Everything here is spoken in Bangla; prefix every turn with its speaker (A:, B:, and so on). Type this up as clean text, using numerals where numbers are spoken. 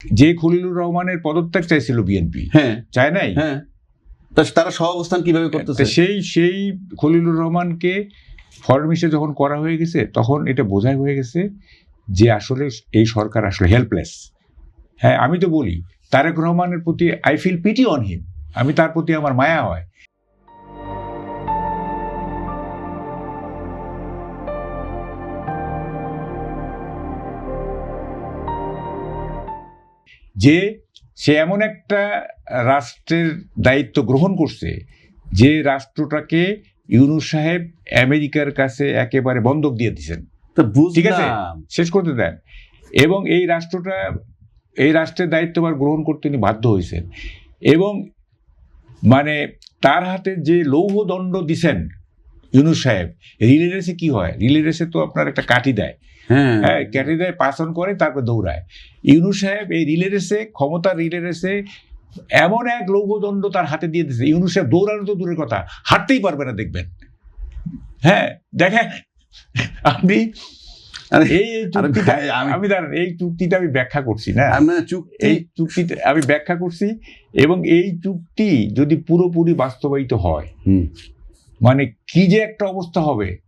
A: যে খলিলুর রহমানের পদত্যাগ চাইছিল বিএনপি,
B: হ্যাঁ
A: চায় নাই?
B: হ্যাঁ, তারা সহাবস্থান কিভাবে করতেছে?
A: সেই খলিলুর রহমানকে ফরেন মিনিস্টার যখন করা হয়ে গেছে, তখন এটা বোঝাই হয়ে গেছে যে আসলে এই সরকার আসলে হেল্পলেস। হ্যাঁ, আমি তো বলি তারেক রহমানের প্রতি I feel pity on him, আমি তার প্রতি আমার মায়া হয়। যে সে এমন একটা রাষ্ট্রের দায়িত্ব গ্রহণ করছে যে রাষ্ট্রটাকে ইউনূস সাহেব আমেরিকার কাছে একেবারে বন্ধক দিয়ে দিচ্ছেন। ঠিক আছে, শেষ করতে দেন। এবং এই রাষ্ট্রের দায়িত্বভার গ্রহণ করতে তিনি বাধ্য হয়েছেন, এবং মানে তার হাতে যে লৌহদণ্ড দিছেন ইউনূস সাহেব, রিলে রেসে কি হয়, রিলে রেসে তো আপনার একটা কাঠি দেয়, হ্যাঁ কাঠি দেয়, পাস অন করে, তারপর দৌড়ায়। ইউনূস সাহেব এই রিলে রেসে, ক্ষমতার রিলে রেসে এমন এক লৌহদণ্ড তার হাতে দিয়ে দিচ্ছে, ইউনূস সাহেব দৌড়ানো তো দূরের কথা, হাঁটতেই পারবে না, দেখবেন। হ্যাঁ দেখেন, আপনি এই চুক্তিটা আমি ব্যাখ্যা করছি না, এই চুক্তিটা আমি ব্যাখ্যা করছি, এবং এই চুক্তি যদি পুরোপুরি বাস্তবায়িত হয়, মানে কি যে একটা অবস্থা হবে।